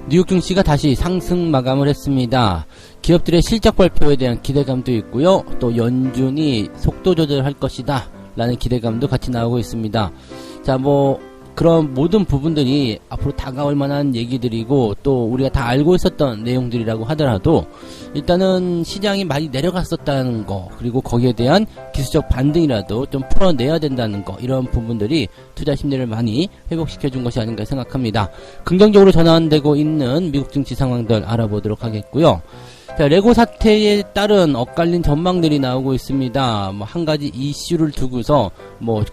뉴욕 증시가 다시 상승 마감을 했습니다. 기업들의 실적 발표에 대한 기대감도 있고요. 또 연준이 속도 조절할 것이다 라는 기대감도 같이 나오고 있습니다. 자, 그런 모든 부분들이 앞으로 다가올 만한 얘기들이고 또 우리가 다 알고 있었던 내용들이라고 하더라도 일단은 시장이 많이 내려갔었다는 거, 그리고 거기에 대한 기술적 반등이라도 좀 풀어내야 된다는 거, 이런 부분들이 투자 심리를 많이 회복시켜 준 것이 아닌가 생각합니다. 긍정적으로 전환되고 있는 미국 증시 상황들 알아보도록 하겠고요. 자, 레고 사태에 따른 엇갈린 전망들이 나오고 있습니다. 한 가지 이슈를 두고서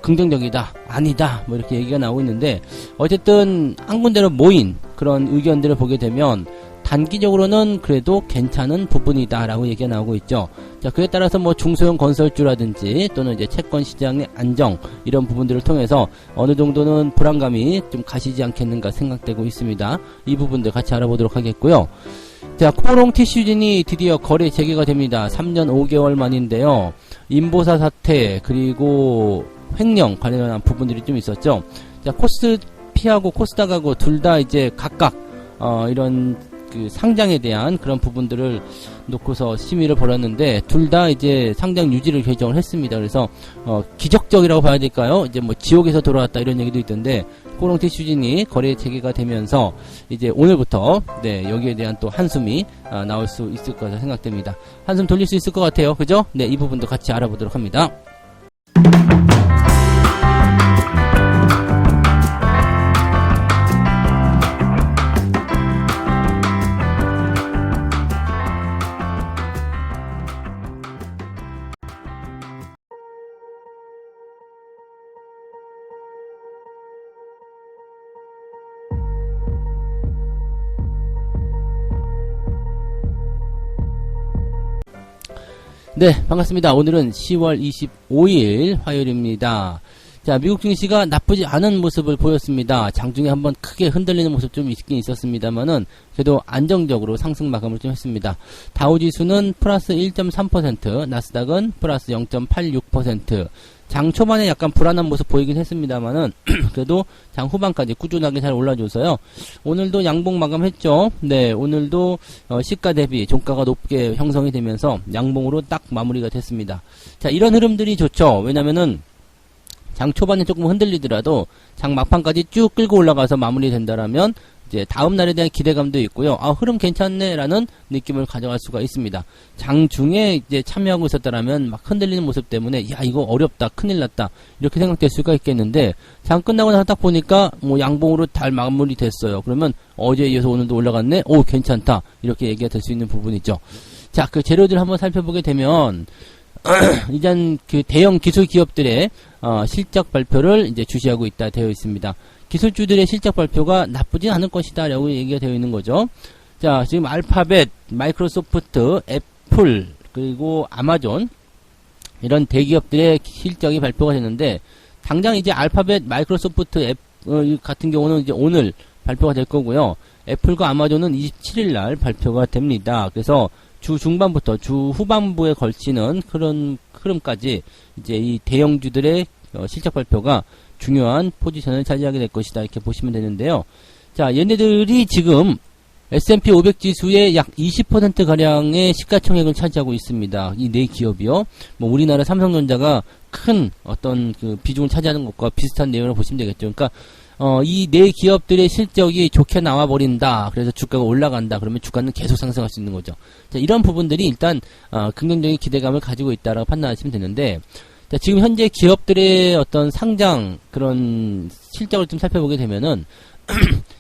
긍정적이다, 아니다, 이렇게 얘기가 나오고 있는데, 어쨌든 한 군데로 모인 그런 의견들을 보게 되면 단기적으로는 그래도 괜찮은 부분이다라고 얘기가 나오고 있죠. 자, 그에 따라서 중소형 건설주라든지 또는 이제 채권 시장의 안정, 이런 부분들을 통해서 어느 정도는 불안감이 좀 가시지 않겠는가 생각되고 있습니다. 이 부분들 같이 알아보도록 하겠고요. 자, 코오롱 티슈진이 드디어 거래 재개가 됩니다. 3년 5개월 만인데요. 인보사 사태 그리고 횡령 관련한 부분들이 좀 있었죠. 자, 코스피하고 코스닥하고 둘 다 이제 각각 이런 그 상장에 대한 그런 부분들을 놓고서 심의를 벌였는데 둘 다 이제 상장 유지를 결정을 했습니다. 그래서 기적적이라고 봐야 될까요? 이제 지옥에서 돌아왔다 이런 얘기도 있던데, 코오롱 티슈진이 거래 재개가 되면서 이제 오늘부터 여기에 대한 또 한숨이 나올 수 있을 거라 생각됩니다. 한숨 돌릴 수 있을 것 같아요. 그죠? 네, 이 부분도 같이 알아보도록 합니다. 네, 반갑습니다. 오늘은 10월 25일 화요일입니다. 자, 미국 증시가 나쁘지 않은 모습을 보였습니다. 장중에 한번 크게 흔들리는 모습 좀 있긴 있었습니다만은 그래도 안정적으로 상승 마감을 좀 했습니다. 다우지수는 플러스 1.3%, 나스닥은 플러스 0.86%. 장 초반에 약간 불안한 모습 보이긴 했습니다만은 그래도 장 후반까지 꾸준하게 잘 올라줘서요. 오늘도 양봉 마감했죠. 네, 오늘도 시가 대비 종가가 높게 형성이 되면서 양봉으로 딱 마무리가 됐습니다. 자, 이런 흐름들이 좋죠. 왜냐면은 장 초반에 조금 흔들리더라도 장 막판까지 쭉 끌고 올라가서 마무리된다라면 이제 다음 날에 대한 기대감도 있고요. 흐름 괜찮네라는 느낌을 가져갈 수가 있습니다. 장 중에 이제 참여하고 있었다라면 막 흔들리는 모습 때문에 야, 이거 어렵다, 큰일 났다, 이렇게 생각될 수가 있겠는데, 장 끝나고 나서 딱 보니까 양봉으로 잘 마무리됐어요. 그러면 어제에 이어서 오늘도 올라갔네, 오, 괜찮다, 이렇게 얘기가 될 수 있는 부분이죠. 자, 그 재료들 한번 살펴보게 되면 일단 그 대형 기술 기업들의 실적 발표를 이제 주시하고 있다 되어 있습니다. 기술주들의 실적 발표가 나쁘진 않을 것이다 라고 얘기가 되어 있는 거죠. 자, 지금 알파벳, 마이크로소프트, 애플, 그리고 아마존, 이런 대기업들의 실적이 발표가 됐는데, 당장 이제 알파벳, 마이크로소프트, 애플 같은 경우는 이제 오늘 발표가 될 거고요. 애플과 아마존은 27일 날 발표가 됩니다. 그래서 주 중반부터 주 후반부에 걸치는 그런 흐름까지 이제 이 대형주들의 실적 발표가 중요한 포지션을 차지하게 될 것이다, 이렇게 보시면 되는데요. 자, 얘네들이 지금 S&P 500 지수의 약 20% 가량의 시가총액을 차지하고 있습니다. 이 네 기업이요. 우리나라 삼성전자가 큰 어떤 그 비중을 차지하는 것과 비슷한 내용을 보시면 되겠죠. 그러니까 이 네 기업들의 실적이 좋게 나와버린다, 그래서 주가가 올라간다, 그러면 주가는 계속 상승할 수 있는 거죠. 자, 이런 부분들이 일단 긍정적인 기대감을 가지고 있다라고 판단하시면 되는데, 자, 지금 현재 기업들의 어떤 상장 그런 실적을 좀 살펴보게 되면은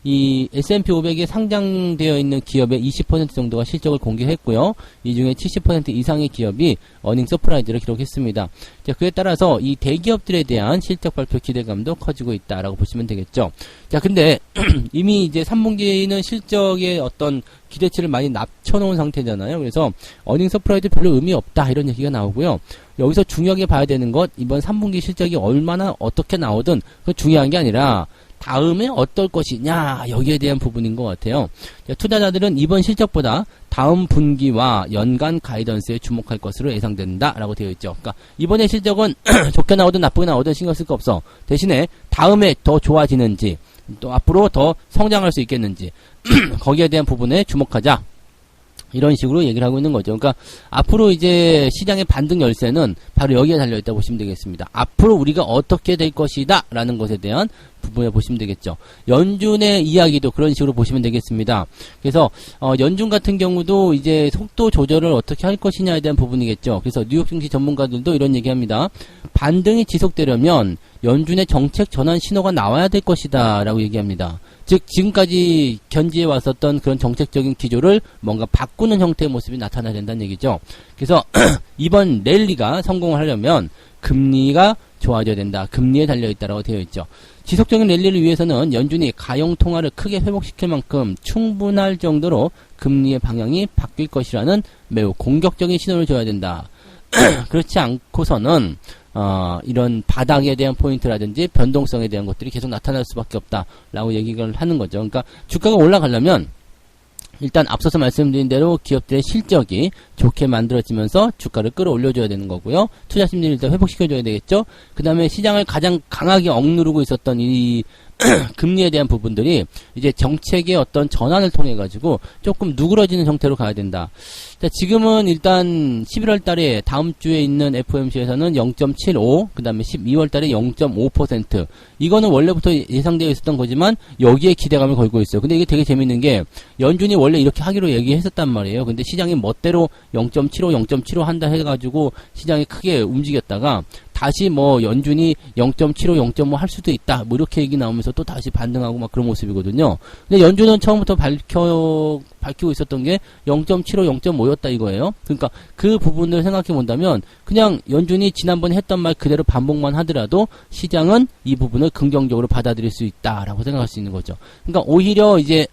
이 S&P 500에 상장되어 있는 기업의 20% 정도가 실적을 공개했고요. 이 중에 70% 이상의 기업이 어닝 서프라이즈를 기록했습니다. 자, 그에 따라서 이 대기업들에 대한 실적 발표 기대감도 커지고 있다라고 보시면 되겠죠. 자, 근데 이미 이제 3분기는 실적의 어떤 기대치를 많이 낮춰놓은 상태잖아요. 그래서 어닝 서프라이즈 별로 의미 없다, 이런 얘기가 나오고요. 여기서 중요하게 봐야 되는 것, 이번 3분기 실적이 얼마나 어떻게 나오든 그 중요한 게 아니라 다음에 어떨 것이냐, 여기에 대한 부분인 것 같아요. 자, 투자자들은 이번 실적보다 다음 분기와 연간 가이던스에 주목할 것으로 예상된다 라고 되어 있죠. 그러니까 이번에 실적은 좋게 나오든 나쁘게 나오든 신경 쓸 거 없어. 대신에 다음에 더 좋아지는지, 또 앞으로 더 성장할 수 있겠는지 거기에 대한 부분에 주목하자. 이런 식으로 얘기를 하고 있는 거죠. 그러니까 앞으로 이제 시장의 반등 열쇠는 바로 여기에 달려있다고 보시면 되겠습니다. 앞으로 우리가 어떻게 될 것이다 라는 것에 대한 부분에 보시면 되겠죠. 연준의 이야기도 그런 식으로 보시면 되겠습니다. 그래서 연준 같은 경우도 이제 속도 조절을 어떻게 할 것이냐에 대한 부분이겠죠. 그래서 뉴욕 증시 전문가들도 이런 얘기합니다. 반등이 지속되려면 연준의 정책 전환 신호가 나와야 될 것이다 라고 얘기합니다. 즉 지금까지 견지해 왔었던 그런 정책적인 기조를 뭔가 바꾸는 형태의 모습이 나타나야 된다는 얘기죠. 그래서 이번 랠리가 성공을 하려면 금리가 좋아져야 된다. 금리에 달려있다라고 되어 있죠. 지속적인 랠리를 위해서는 연준이 가용 통화를 크게 회복시킬 만큼 충분할 정도로 금리의 방향이 바뀔 것이라는 매우 공격적인 신호를 줘야 된다. 그렇지 않고서는 이런 바닥에 대한 포인트라든지 변동성에 대한 것들이 계속 나타날 수밖에 없다라고 얘기를 하는 거죠. 그러니까 주가가 올라가려면 일단 앞서서 말씀드린 대로 기업들의 실적이 좋게 만들어지면서 주가를 끌어올려줘야 되는 거고요. 투자 심리를 일단 회복시켜줘야 되겠죠. 그 다음에 시장을 가장 강하게 억누르고 있었던 이 금리에 대한 부분들이 이제 정책의 어떤 전환을 통해 가지고 조금 누그러지는 형태로 가야 된다. 자, 지금은 일단 11월 달에 다음 주에 있는 FOMC에서는 0.75, 그 다음에 12월 달에 0.5%. 이거는 원래부터 예상되어 있었던 거지만 여기에 기대감을 걸고 있어요. 근데 이게 되게 재밌는 게 연준이 원래 이렇게 하기로 얘기했었단 말이에요. 근데 시장이 멋대로 0.75, 0.75 한다 해가지고 시장이 크게 움직였다가 다시 뭐 연준이 0.75, 0.5 할 수도 있다. 뭐 이렇게 얘기 나오면서 또 다시 반등하고 막 그런 모습이거든요. 근데 연준은 처음부터 밝히고 있었던 게 0.75, 0.5였다 이거예요. 그러니까 그 부분을 생각해 본다면 그냥 연준이 지난번에 했던 말 그대로 반복만 하더라도 시장은 이 부분을 긍정적으로 받아들일 수 있다라고 생각할 수 있는 거죠. 그러니까 오히려 이제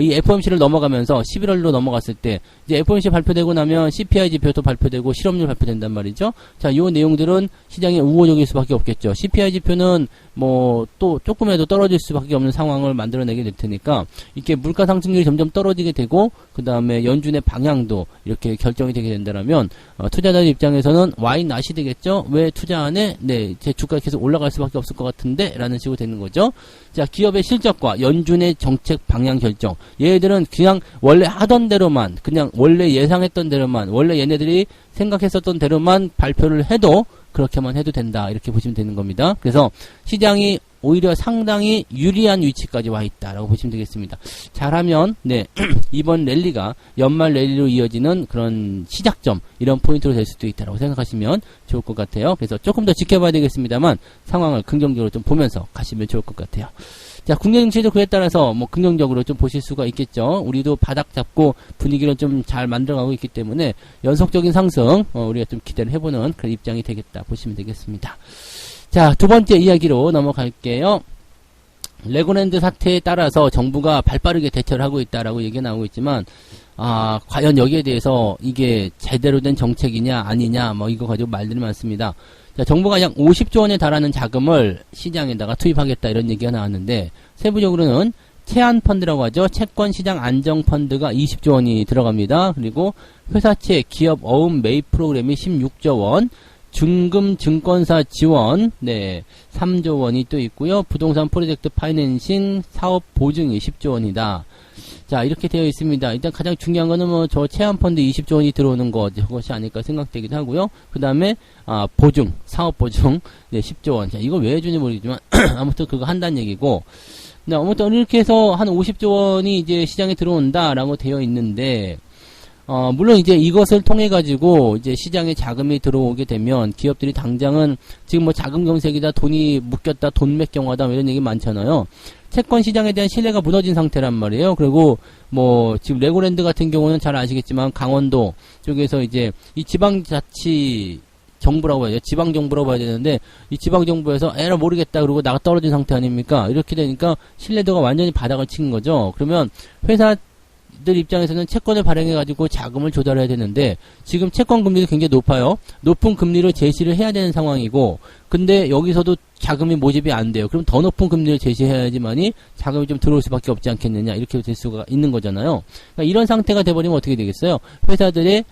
이 FOMC를 넘어가면서 11월로 넘어갔을 때 이제 FOMC 발표되고 나면 CPI 지표도 발표되고 실업률 발표된단 말이죠. 자, 요 내용들은 시장에 우호적일 수밖에 없겠죠. CPI 지표는 뭐 또 조금이라도 떨어질 수밖에 없는 상황을 만들어내게 될 테니까 이렇게 물가 상승률이 점점 떨어지게 되고 그 다음에 연준의 방향도 이렇게 결정이 되게 된다면 투자자들 입장에서는 why not이 되겠죠. 왜 투자 안 해? 네, 제 주가가 계속 올라갈 수밖에 없을 것 같은데 라는 식으로 되는 거죠. 자, 기업의 실적과 연준의 정책 방향 결정. 얘네들은 그냥 원래 하던 대로만 그냥 원래 예상했던 대로만 원래 얘네들이 생각했었던 대로만 발표를 해도 그렇게만 해도 된다 이렇게 보시면 되는 겁니다. 그래서 시장이 오히려 상당히 유리한 위치까지 와 있다라고 보시면 되겠습니다. 잘하면 네 이번 랠리가 연말 랠리로 이어지는 그런 시작점 이런 포인트로 될 수도 있다라고 생각하시면 좋을 것 같아요. 그래서 조금 더 지켜봐야 되겠습니다만 상황을 긍정적으로 좀 보면서 가시면 좋을 것 같아요. 자, 국내 증시도 그에 따라서 뭐 긍정적으로 좀 보실 수가 있겠죠. 우리도 바닥 잡고 분위기를 좀 잘 만들어가고 있기 때문에 연속적인 상승 우리가 좀 기대를 해보는 그런 입장이 되겠다 보시면 되겠습니다. 자, 두 번째 이야기로 넘어갈게요. 레고랜드 사태에 따라서 정부가 발빠르게 대처를 하고 있다라고 얘기가 나오고 있지만 과연 여기에 대해서 이게 제대로 된 정책이냐 아니냐 뭐 이거 가지고 말들이 많습니다. 자, 정부가 약 50조 원에 달하는 자금을 시장에다가 투입하겠다 이런 얘기가 나왔는데 세부적으로는 채안펀드라고 하죠. 채권시장 안정펀드가 20조 원이 들어갑니다. 그리고 회사채 기업 어음 매입 프로그램이 16조 원, 중금 증권사 지원, 네, 3조 원이 또 있고요. 부동산 프로젝트 파이낸싱 사업 보증이 10조 원이다. 자, 이렇게 되어 있습니다. 일단 가장 중요한 거는 뭐 저 채안펀드 20조 원이 들어오는 것, 그것이 아닐까 생각되기도 하고요. 그 다음에, 보증, 사업 보증, 네, 10조 원. 자, 이거 왜 해주는지 모르겠지만, 아무튼 그거 한다는 얘기고, 네, 아무튼 이렇게 해서 한 50조 원이 이제 시장에 들어온다라고 되어 있는데, 물론 이제 이것을 통해 가지고 이제 시장에 자금이 들어오게 되면 기업들이 당장은 지금 뭐 자금 경색이다, 돈이 묶였다, 돈 맥경화다 이런 얘기 많잖아요. 채권 시장에 대한 신뢰가 무너진 상태란 말이에요. 그리고 뭐 지금 레고랜드 같은 경우는 잘 아시겠지만 강원도 쪽에서 이제 이 지방자치 정부라고 해야죠. 지방정부라고 봐야 되는데 이 지방정부에서 에라 모르겠다 그러고 나가 떨어진 상태 아닙니까? 이렇게 되니까 신뢰도가 완전히 바닥을 친 거죠. 그러면 회사들 입장에서는 채권을 발행해가지고 자금을 조달해야 되는데 지금 채권 금리도 굉장히 높아요. 높은 금리를 제시를 해야 되는 상황이고 근데 여기서도 자금이 모집이 안 돼요. 그럼 더 높은 금리를 제시해야지만이 자금이 좀 들어올 수밖에 없지 않겠느냐 이렇게 될 수가 있는 거잖아요. 그러니까 이런 상태가 돼버리면 어떻게 되겠어요? 회사들의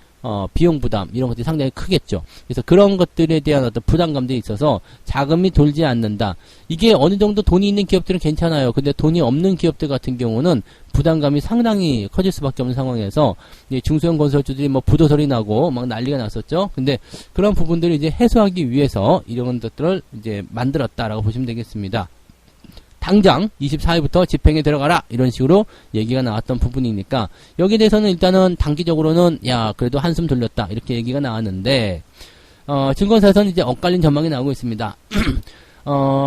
비용 부담 이런 것들이 상당히 크겠죠. 그래서 그런 것들에 대한 어떤 부담감들이 있어서 자금이 돌지 않는다. 이게 어느 정도 돈이 있는 기업들은 괜찮아요. 근데 돈이 없는 기업들 같은 경우는 부담감이 상당히 커질 수밖에 없는 상황에서 중소형 건설주들이 뭐 부도설이 나고 막 난리가 났었죠. 근데 그런 부분들을 이제 해소하기 위해서 이런 것들을 이제 만들었다라고 보시면 되겠습니다. 당장 24일부터 집행에 들어가라 이런 식으로 얘기가 나왔던 부분이니까 여기에 대해서는 일단은 단기적으로는 야 그래도 한숨 돌렸다 이렇게 얘기가 나왔는데 증권사에서는 이제 엇갈린 전망이 나오고 있습니다.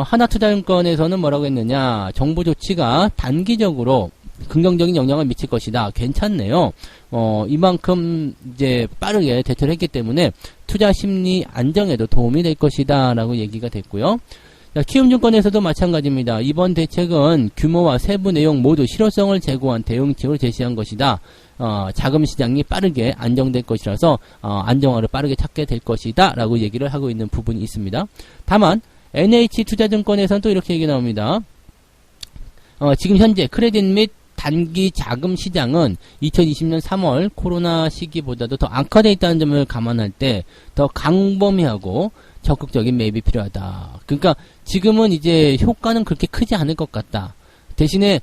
하나투자증권에서는 뭐라고 했느냐, 정부 조치가 단기적으로 긍정적인 영향을 미칠 것이다. 괜찮네요. 이만큼 이제 빠르게 대처를 했기 때문에 투자 심리 안정에도 도움이 될 것이다 라고 얘기가 됐고요. 키움증권에서도 마찬가지입니다. 이번 대책은 규모와 세부 내용 모두 실효성을 제고한 대응책을 제시한 것이다. 자금 시장이 빠르게 안정될 것이라서 안정화를 빠르게 찾게 될 것이다 라고 얘기를 하고 있는 부분이 있습니다. 다만 NH투자증권에서는 또 이렇게 얘기 나옵니다. 지금 현재 크레딧 및 단기 자금 시장은 2020년 3월 코로나 시기보다도 더 악화되어 있다는 점을 감안할 때 더 강범위하고 적극적인 매입이 필요하다. 그러니까 지금은 이제 효과는 그렇게 크지 않을 것 같다. 대신에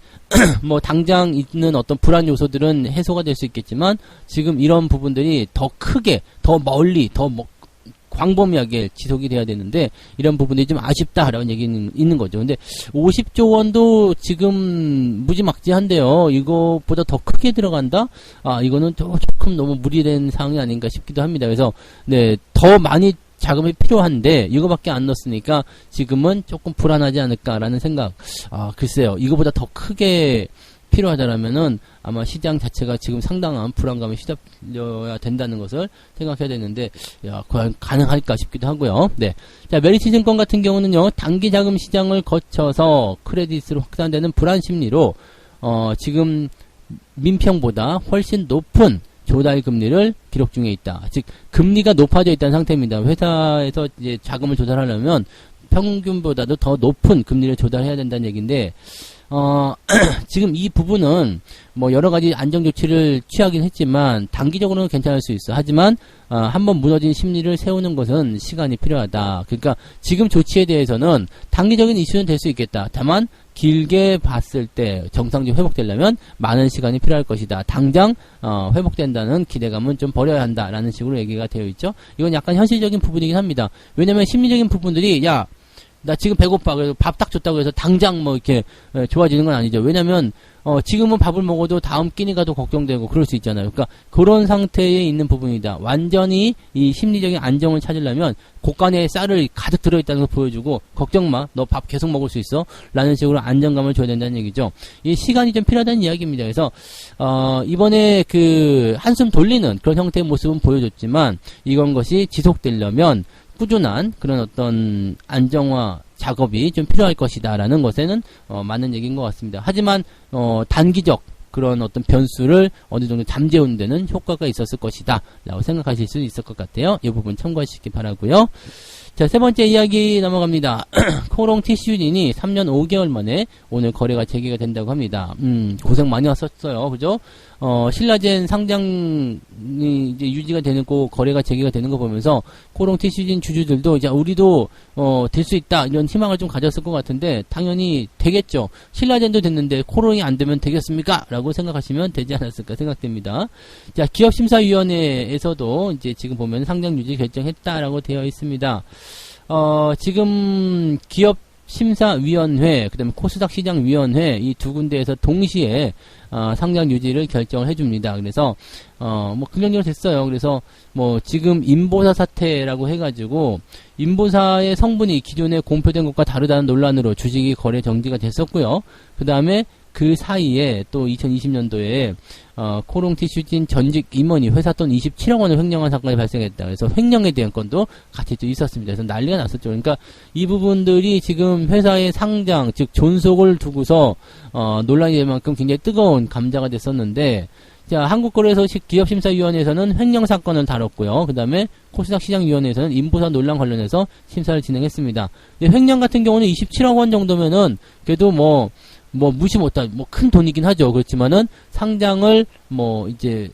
뭐 당장 있는 어떤 불안 요소들은 해소가 될 수 있겠지만 지금 이런 부분들이 더 크게, 더 멀리, 더 광범위하게 지속이 돼야 되는데 이런 부분들이 좀 아쉽다라는 얘기는 있는 거죠. 근데 50조 원도 지금 무지막지한데요. 이거보다 더 크게 들어간다? 이거는 조금 너무 무리된 상황이 아닌가 싶기도 합니다. 그래서 네, 더 많이 자금이 필요한데 이거밖에 안 넣었으니까 지금은 조금 불안하지 않을까라는 생각. 글쎄요. 이거보다 더 크게 필요하다라면은 아마 시장 자체가 지금 상당한 불안감에 휘둘려야 된다는 것을 생각해야 되는데, 과연 가능할까 싶기도 하고요. 네. 자, 메리츠증권 같은 경우는요, 단기 자금 시장을 거쳐서 크레딧으로 확산되는 불안 심리로, 지금 민평보다 훨씬 높은 조달 금리를 기록 중에 있다. 즉, 금리가 높아져 있다는 상태입니다. 회사에서 이제 자금을 조달하려면 평균보다도 더 높은 금리를 조달해야 된다는 얘기인데, 지금 이 부분은 뭐 여러 가지 안정 조치를 취하긴 했지만 단기적으로는 괜찮을 수 있어. 하지만 한번 무너진 심리를 세우는 것은 시간이 필요하다. 그러니까 지금 조치에 대해서는 단기적인 이슈는 될 수 있겠다. 다만 길게 봤을 때 정상적으로 회복되려면 많은 시간이 필요할 것이다. 당장 회복된다는 기대감은 좀 버려야 한다라는 식으로 얘기가 되어 있죠. 이건 약간 현실적인 부분이긴 합니다. 왜냐면 심리적인 부분들이 나 지금 배고파. 그래서 밥 딱 줬다고 해서 당장 뭐 이렇게 좋아지는 건 아니죠. 왜냐면 지금은 밥을 먹어도 다음 끼니가 더 걱정되고 그럴 수 있잖아요. 그러니까 그런 상태에 있는 부분이다. 완전히 이 심리적인 안정을 찾으려면 곳간에 쌀을 가득 들어있다는 걸 보여주고 걱정 마. 너 밥 계속 먹을 수 있어. 라는 식으로 안정감을 줘야 된다는 얘기죠. 이 시간이 좀 필요하다는 이야기입니다. 그래서 이번에 그 한숨 돌리는 그런 형태의 모습은 보여줬지만 이건 것이 지속되려면 꾸준한 그런 어떤 안정화 작업이 좀 필요할 것이다라는 것에는 맞는 얘기인 것 같습니다. 하지만 단기적 그런 어떤 변수를 어느 정도 잠재우는 데는 효과가 있었을 것이다 라고 생각하실 수 있을 것 같아요. 이 부분 참고하시기 바라고요. 자, 세 번째 이야기 넘어갑니다. 코롱 티슈진이 3년 5개월 만에 오늘 거래가 재개가 된다고 합니다. 고생 많이 하셨어요. 그죠? 신라젠 상장이 이제 유지가 되는 거, 거래가 재개가 되는 거 보면서 코롱 티슈진 주주들도 이제 우리도 될 수 있다 이런 희망을 좀 가졌을 것 같은데 당연히 되겠죠. 신라젠도 됐는데 코롱이 안 되면 되겠습니까? 라고 생각하시면 되지 않았을까 생각됩니다. 자, 기업심사위원회에서도 이제 지금 보면 상장 유지 결정했다라고 되어 있습니다. 지금 기업심사위원회, 그 다음에 코스닥 시장위원회 이 두 군데에서 동시에 상장 유지를 결정을 해줍니다. 그래서 뭐 긍정적으로 됐어요. 그래서 뭐 지금 인보사 사태라고 해가지고 인보사의 성분이 기존에 공표된 것과 다르다는 논란으로 주식이 거래 정지가 됐었고요. 그 다음에 그 사이에 또 2020년도에 코롱 티슈진 전직 임원이 회사 돈 27억 원을 횡령한 사건이 발생했다. 그래서 횡령에 대한 건도 같이 또 있었습니다. 그래서 난리가 났었죠. 그러니까 이 부분들이 지금 회사의 상장, 즉 존속을 두고서 논란이 될 만큼 굉장히 뜨거운 감자가 됐었는데, 자, 한국거래소 기업심사위원회에서는 횡령 사건을 다뤘고요. 그 다음에 코스닥 시장위원회에서는 인보사 논란 관련해서 심사를 진행했습니다. 근데 횡령 같은 경우는 27억 원 정도면은 그래도 뭐 무시 못한 큰 돈이긴 하죠. 그렇지만은 상장을 이제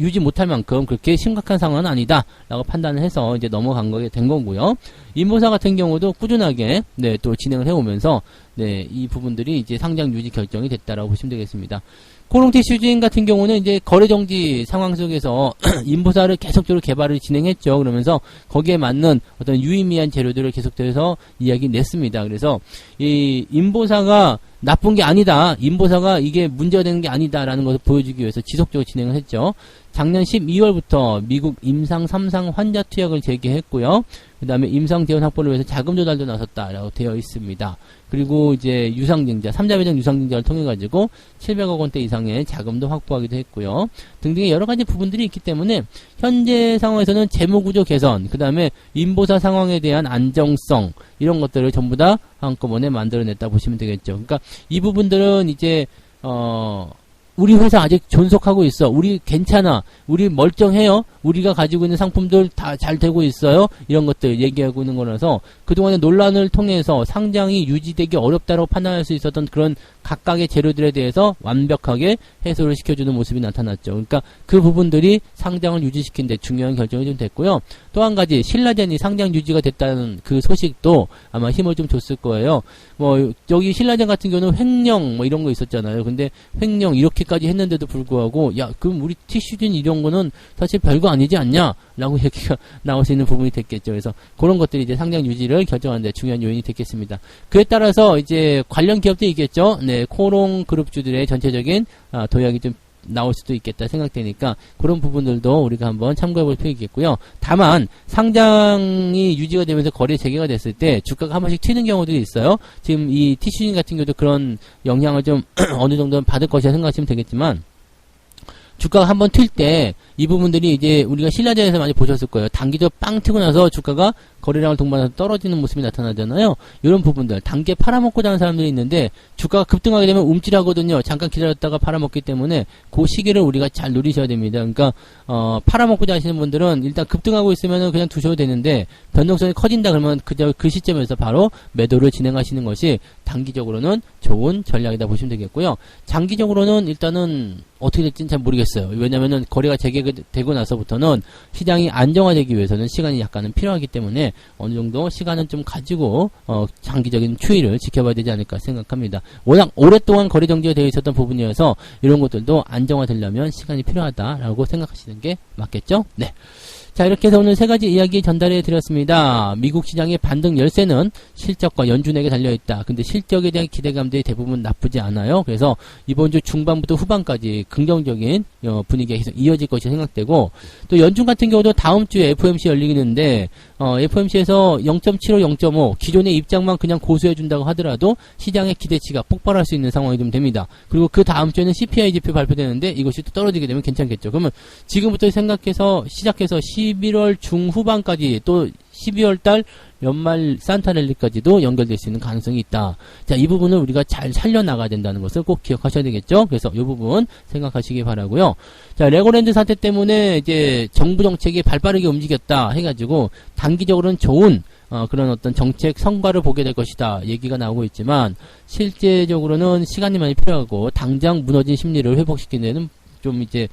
유지 못할 만큼 그렇게 심각한 상황은 아니다라고 판단을 해서 이제 넘어간 거게 된 거고요. 인보사 같은 경우도 꾸준하게 네, 또 진행을 해오면서 네, 이 부분들이 이제 상장 유지 결정이 됐다라고 보시면 되겠습니다. 코롱티슈진 같은 경우는 이제 거래정지 상황 속에서 인보사를 계속적으로 개발을 진행했죠. 그러면서 거기에 맞는 어떤 유의미한 재료들을 계속해서 이야기 냈습니다. 그래서 이 인보사가 나쁜 게 아니다. 인보사가 이게 문제가 되는 게 아니다라는 것을 보여주기 위해서 지속적으로 진행을 했죠. 작년 12월부터 미국 임상 3상 환자 투약을 재개했고요. 그 다음에 임상 재원 확보를 위해서 자금 조달도 나섰다라고 되어 있습니다. 그리고 이제 유상증자, 3자 배정 유상증자를 통해 가지고 700억 원대 이상의 자금도 확보하기도 했고요. 등등의 여러 가지 부분들이 있기 때문에 현재 상황에서는 재무구조 개선, 그 다음에 인보사 상황에 대한 안정성 이런 것들을 전부 다 한꺼번에 만들어냈다 보시면 되겠죠. 그러니까 이 부분들은 이제 우리 회사 아직 존속하고 있어. 우리 괜찮아. 우리 멀쩡해요. 우리가 가지고 있는 상품들 다 잘 되고 있어요. 이런 것들 얘기하고 있는 거라서 그동안의 논란을 통해서 상장이 유지되기 어렵다고 판단할 수 있었던 그런 각각의 재료들에 대해서 완벽하게 해소를 시켜주는 모습이 나타났죠. 그러니까 그 부분들이 상장을 유지시킨 데 중요한 결정이 좀 됐고요. 또 한 가지 신라젠이 상장 유지가 됐다는 그 소식도 아마 힘을 좀 줬을 거예요. 뭐 여기 신라젠 같은 경우는 횡령 뭐 이런 거 있었잖아요. 근데 횡령 이렇게까지 했는데도 불구하고 야 그럼 우리 티슈진 이런 거는 사실 별거 아니지 않냐? 라고 얘기가 나올 수 있는 부분이 됐겠죠. 그래서 그런 것들이 이제 상장 유지를 결정하는 데 중요한 요인이 됐겠습니다. 그에 따라서 이제 관련 기업도 있겠죠. 네, 코롱 그룹주들의 전체적인 도약이 좀 나올 수도 있겠다 생각되니까 그런 부분들도 우리가 한번 참고해 볼 필요가 있겠고요. 다만 상장이 유지가 되면서 거래 재개가 됐을 때 주가가 한 번씩 튀는 경우들이 있어요. 지금 이 티슈진 같은 경우도 그런 영향을 좀 어느 정도는 받을 것이라 생각하시면 되겠지만 주가가 한번 튈 때 이 부분들이 이제 우리가 신라젠에서 많이 보셨을 거예요. 단기적으로 빵 튀고 나서 주가가 거래량을 동반해서 떨어지는 모습이 나타나잖아요. 이런 부분들 단기에 팔아먹고 자는 사람들이 있는데 주가가 급등하게 되면 움찔하거든요. 잠깐 기다렸다가 팔아먹기 때문에 그 시기를 우리가 잘 누리셔야 됩니다. 그러니까 팔아먹고 자시는 분들은 일단 급등하고 있으면 그냥 두셔도 되는데 변동성이 커진다 그러면 그 시점에서 바로 매도를 진행하시는 것이 단기적으로는 좋은 전략이다 보시면 되겠고요. 장기적으로는 일단은 어떻게 될지는 잘 모르겠어요. 왜냐면은 거래가 재개되고 나서부터는 시장이 안정화되기 위해서는 시간이 약간은 필요하기 때문에 어느 정도 시간은 좀 가지고 장기적인 추이를 지켜봐야 되지 않을까 생각합니다. 워낙 오랫동안 거래 정지가 되어 있었던 부분이어서 이런 것들도 안정화되려면 시간이 필요하다라고 생각하시는 게 맞겠죠? 네. 자, 이렇게 해서 오늘 세 가지 이야기 전달해 드렸습니다. 미국 시장의 반등 열쇠는 실적과 연준에게 달려있다. 근데 실적에 대한 기대감들이 대부분 나쁘지 않아요. 그래서 이번 주 중반부터 후반까지 긍정적인 분위기가 계속 이어질 것이 생각되고 또 연준 같은 경우도 다음 주에 FOMC 열리는데 FOMC에서 0.75, 0.5 기존의 입장만 그냥 고수해준다고 하더라도 시장의 기대치가 폭발할 수 있는 상황이 좀 됩니다. 그리고 그 다음 주에는 CPI 지표 발표되는데 이것이 또 떨어지게 되면 괜찮겠죠. 그러면 지금부터 생각해서 시작해서 11월 중후반까지 또 12월 달 연말 산타랠리까지도 연결될 수 있는 가능성이 있다. 자, 이 부분을 우리가 잘 살려나가야 된다는 것을 꼭 기억하셔야 되겠죠. 그래서 이 부분 생각하시기 바라고요. 자, 레고랜드 사태 때문에 이제 정부 정책이 발빠르게 움직였다 해가지고 단기적으로는 좋은 그런 어떤 정책 성과를 보게 될 것이다 얘기가 나오고 있지만 실제적으로는 시간이 많이 필요하고 당장 무너진 심리를 회복시키는 데는 좀 이제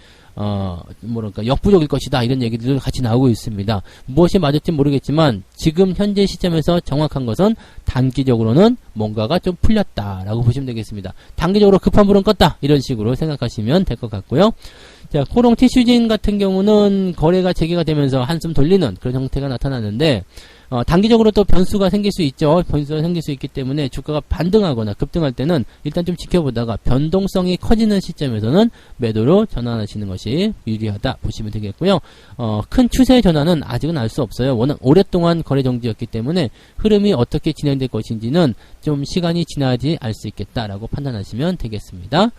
뭐랄까 역부족일 것이다 이런 얘기들도 같이 나오고 있습니다. 무엇이 맞을지 모르겠지만 지금 현재 시점에서 정확한 것은 단기적으로는 뭔가가 좀 풀렸다라고 보시면 되겠습니다. 단기적으로 급한 불은 껐다 이런 식으로 생각하시면 될 것 같고요. 자, 코롱 티슈진 같은 경우는 거래가 재개가 되면서 한숨 돌리는 그런 형태가 나타나는데 단기적으로 또 변수가 생길 수 있죠. 변수가 생길 수 있기 때문에 주가가 반등하거나 급등할 때는 일단 좀 지켜보다가 변동성이 커지는 시점에서는 매도로 전환하시는 것이 유리하다 보시면 되겠고요. 큰 추세 전환은 아직은 알 수 없어요. 워낙 오랫동안 거래 정지였기 때문에 흐름이 어떻게 진행될 것인지는 좀 시간이 지나야지 알 수 있겠다라고 판단하시면 되겠습니다.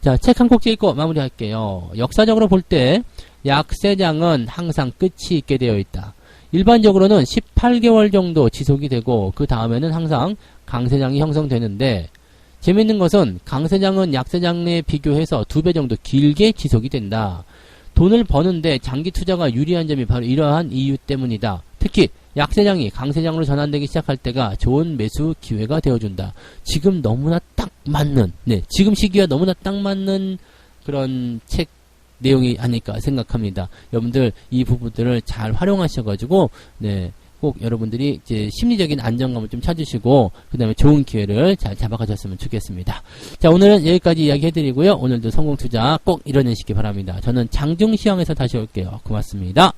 자, 책 한 꼭지 읽고 마무리할게요. 역사적으로 볼 때 약세장은 항상 끝이 있게 되어 있다. 일반적으로는 18개월 정도 지속이 되고 그 다음에는 항상 강세장이 형성되는데 재밌는 것은 강세장은 약세장에 비교해서 2배 정도 길게 지속이 된다. 돈을 버는데 장기 투자가 유리한 점이 바로 이러한 이유 때문이다. 특히 약세장이 강세장으로 전환되기 시작할 때가 좋은 매수 기회가 되어준다. 지금 너무나 딱 맞는 지금 시기와 너무나 딱 맞는 그런 책 내용이 아닐까 생각합니다. 여러분들 이 부분들을 잘 활용하셔가지고 네. 꼭 여러분들이 이제 심리적인 안정감을 좀 찾으시고 그 다음에 좋은 기회를 잘 잡아가셨으면 좋겠습니다. 자, 오늘은 여기까지 이야기해드리고요. 오늘도 성공투자 꼭 이뤄내시기 바랍니다. 저는 장중시황에서 다시 올게요. 고맙습니다.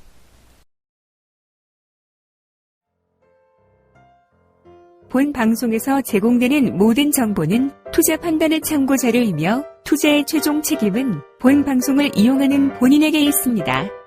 본 방송에서 제공되는 모든 정보는 투자 판단의 참고 자료이며 투자의 최종 책임은 본 방송을 이용하는 본인에게 있습니다.